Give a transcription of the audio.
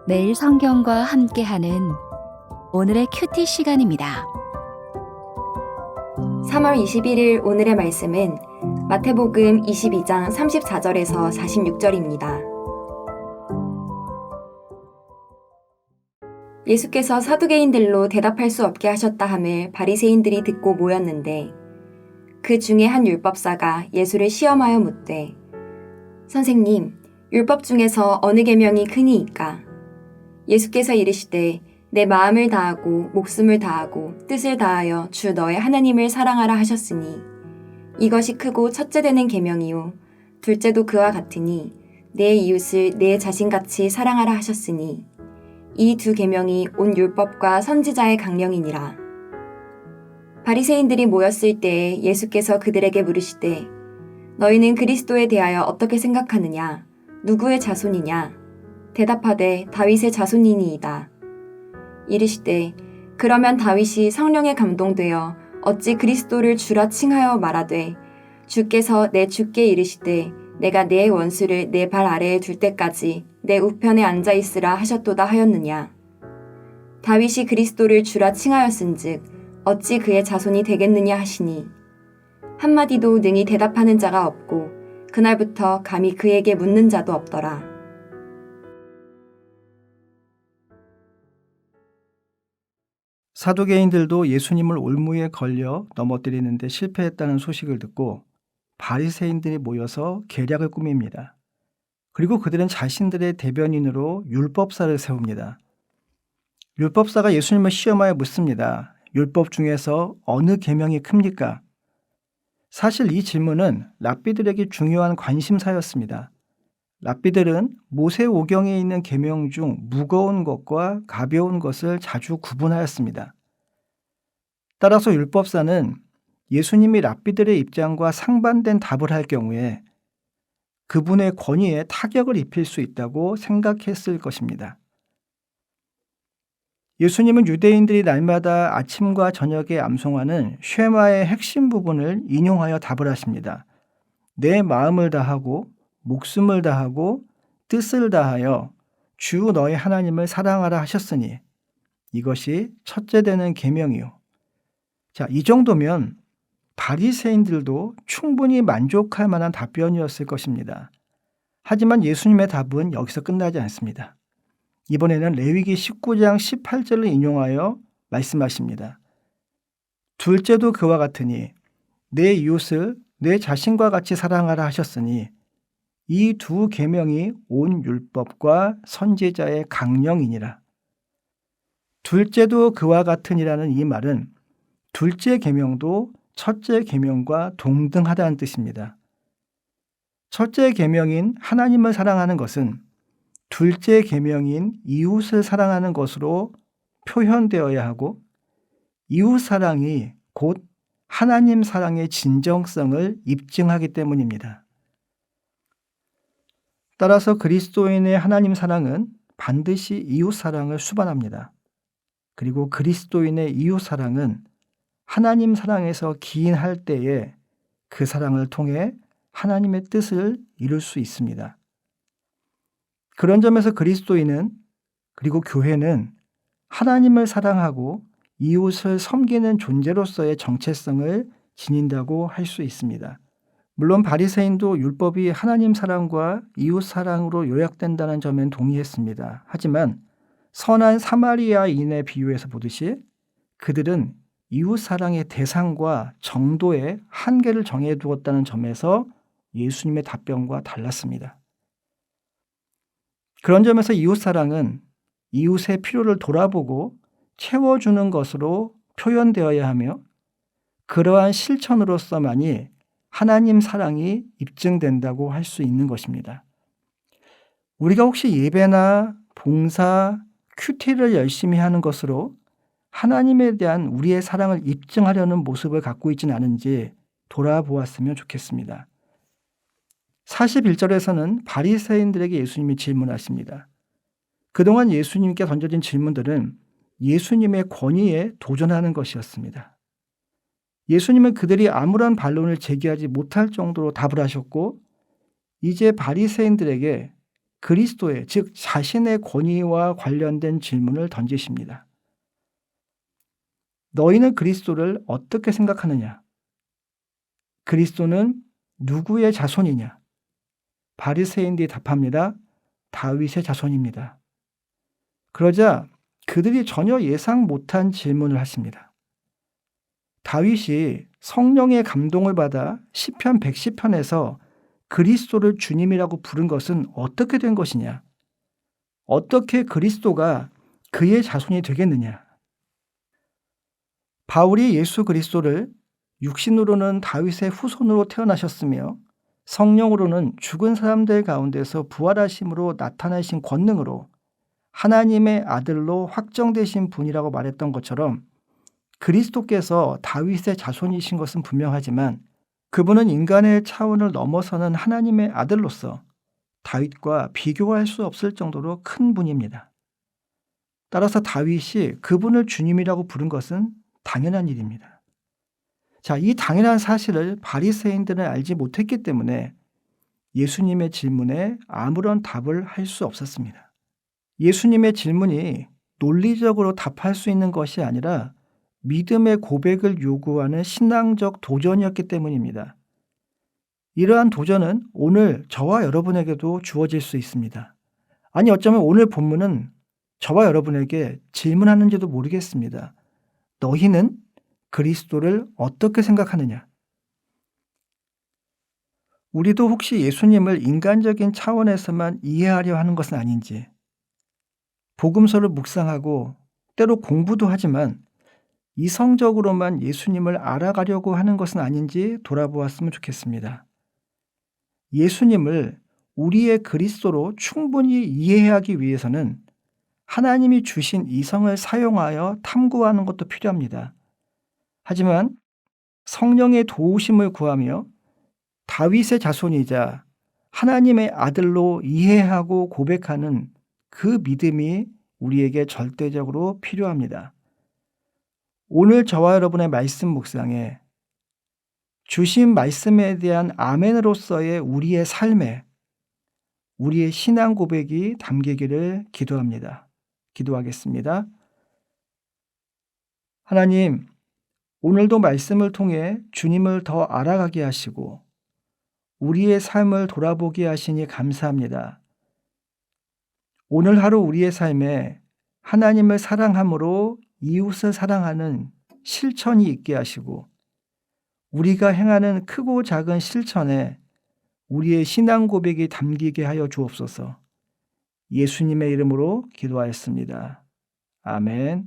매일 성경과 함께하는 오늘의 큐티 시간입니다. 3월 21일 오늘의 말씀은 마태복음 22장 34절에서 46절입니다. 예수께서 사두개인들로 대답할 수 없게 하셨다 함을 바리새인들이 듣고 모였는데 그 중에 한 율법사가 예수를 시험하여 묻되 선생님, 율법 중에서 어느 계명이 크니이까? 예수께서 이르시되 내 마음을 다하고 목숨을 다하고 뜻을 다하여 주 너의 하나님을 사랑하라 하셨으니 이것이 크고 첫째 되는 계명이요 둘째도 그와 같으니 내 이웃을 내 자신같이 사랑하라 하셨으니 이 두 계명이 온 율법과 선지자의 강령이니라. 바리새인들이 모였을 때에 예수께서 그들에게 물으시되 너희는 그리스도에 대하여 어떻게 생각하느냐? 누구의 자손이냐? 대답하되 다윗의 자손이니이다. 이르시되 그러면 다윗이 성령에 감동되어 어찌 그리스도를 주라 칭하여 말하되 주께서 내 주께 이르시되 내가 내 원수를 내 발 아래에 둘 때까지 내 우편에 앉아 있으라 하셨도다 하였느냐. 다윗이 그리스도를 주라 칭하였은즉 어찌 그의 자손이 되겠느냐 하시니 한마디도 능히 대답하는 자가 없고 그날부터 감히 그에게 묻는 자도 없더라. 사두개인들도 예수님을 올무에 걸려 넘어뜨리는데 실패했다는 소식을 듣고 바리새인들이 모여서 계략을 꾸밉니다. 그리고 그들은 자신들의 대변인으로 율법사를 세웁니다. 율법사가 예수님을 시험하여 묻습니다. 율법 중에서 어느 계명이 큽니까? 사실 이 질문은 랍비들에게 중요한 관심사였습니다. 랍비들은 모세오경에 있는 계명 중 무거운 것과 가벼운 것을 자주 구분하였습니다. 따라서 율법사는 예수님이 랍비들의 입장과 상반된 답을 할 경우에 그분의 권위에 타격을 입힐 수 있다고 생각했을 것입니다. 예수님은 유대인들이 날마다 아침과 저녁에 암송하는 쉐마의 핵심 부분을 인용하여 답을 하십니다. 내 마음을 다하고 목숨을 다하고 뜻을 다하여 주 너의 하나님을 사랑하라 하셨으니 이것이 첫째 되는 계명이요. 자, 이 정도면 바리새인들도 충분히 만족할 만한 답변이었을 것입니다. 하지만 예수님의 답은 여기서 끝나지 않습니다. 이번에는 레위기 19장 18절을 인용하여 말씀하십니다. 둘째도 그와 같으니 내 이웃을 내 자신과 같이 사랑하라 하셨으니 이 두 계명이 온 율법과 선지자의 강령이니라. 둘째도 그와 같으니라는 이 말은 둘째 계명도 첫째 계명과 동등하다는 뜻입니다. 첫째 계명인 하나님을 사랑하는 것은 둘째 계명인 이웃을 사랑하는 것으로 표현되어야 하고 이웃 사랑이 곧 하나님 사랑의 진정성을 입증하기 때문입니다. 따라서 그리스도인의 하나님 사랑은 반드시 이웃 사랑을 수반합니다. 그리고 그리스도인의 이웃 사랑은 하나님 사랑에서 기인할 때에 그 사랑을 통해 하나님의 뜻을 이룰 수 있습니다. 그런 점에서 그리스도인은 그리고 교회는 하나님을 사랑하고 이웃을 섬기는 존재로서의 정체성을 지닌다고 할 수 있습니다. 물론 바리새인도 율법이 하나님 사랑과 이웃 사랑으로 요약된다는 점엔 동의했습니다. 하지만 선한 사마리아인의 비유에서 보듯이 그들은 이웃 사랑의 대상과 정도의 한계를 정해두었다는 점에서 예수님의 답변과 달랐습니다. 그런 점에서 이웃 사랑은 이웃의 필요를 돌아보고 채워주는 것으로 표현되어야 하며 그러한 실천으로서만이 하나님 사랑이 입증된다고 할 수 있는 것입니다. 우리가 혹시 예배나 봉사, 큐티를 열심히 하는 것으로 하나님에 대한 우리의 사랑을 입증하려는 모습을 갖고 있지는 않은지 돌아보았으면 좋겠습니다. 41절에서는 바리새인들에게 예수님이 질문하십니다. 그동안 예수님께 던져진 질문들은 예수님의 권위에 도전하는 것이었습니다. 예수님은 그들이 아무런 반론을 제기하지 못할 정도로 답을 하셨고 이제 바리새인들에게 그리스도의, 즉 자신의 권위와 관련된 질문을 던지십니다. 너희는 그리스도를 어떻게 생각하느냐? 그리스도는 누구의 자손이냐? 바리새인들이 답합니다. 다윗의 자손입니다. 그러자 그들이 전혀 예상 못한 질문을 하십니다. 다윗이 성령의 감동을 받아 시편 110편에서 그리스도를 주님이라고 부른 것은 어떻게 된 것이냐? 어떻게 그리스도가 그의 자손이 되겠느냐? 바울이 예수 그리스도를 육신으로는 다윗의 후손으로 태어나셨으며 성령으로는 죽은 사람들 가운데서 부활하심으로 나타나신 권능으로 하나님의 아들로 확정되신 분이라고 말했던 것처럼 그리스도께서 다윗의 자손이신 것은 분명하지만 그분은 인간의 차원을 넘어서는 하나님의 아들로서 다윗과 비교할 수 없을 정도로 큰 분입니다. 따라서 다윗이 그분을 주님이라고 부른 것은 당연한 일입니다. 자, 이 당연한 사실을 바리새인들은 알지 못했기 때문에 예수님의 질문에 아무런 답을 할 수 없었습니다. 예수님의 질문이 논리적으로 답할 수 있는 것이 아니라 믿음의 고백을 요구하는 신앙적 도전이었기 때문입니다. 이러한 도전은 오늘 저와 여러분에게도 주어질 수 있습니다. 아니, 어쩌면 오늘 본문은 저와 여러분에게 질문하는지도 모르겠습니다. 너희는 그리스도를 어떻게 생각하느냐? 우리도 혹시 예수님을 인간적인 차원에서만 이해하려 하는 것은 아닌지, 복음서를 묵상하고 때로 공부도 하지만 이성적으로만 예수님을 알아가려고 하는 것은 아닌지 돌아보았으면 좋겠습니다. 예수님을 우리의 그리스도로 충분히 이해하기 위해서는 하나님이 주신 이성을 사용하여 탐구하는 것도 필요합니다. 하지만 성령의 도우심을 구하며 다윗의 자손이자 하나님의 아들로 이해하고 고백하는 그 믿음이 우리에게 절대적으로 필요합니다. 오늘 저와 여러분의 말씀 묵상에 주신 말씀에 대한 아멘으로서의 우리의 삶에 우리의 신앙 고백이 담기기를 기도합니다. 기도하겠습니다. 하나님, 오늘도 말씀을 통해 주님을 더 알아가게 하시고 우리의 삶을 돌아보게 하시니 감사합니다. 오늘 하루 우리의 삶에 하나님을 사랑함으로 이웃을 사랑하는 실천이 있게 하시고 우리가 행하는 크고 작은 실천에 우리의 신앙 고백이 담기게 하여 주옵소서. 예수님의 이름으로 기도하였습니다. 아멘.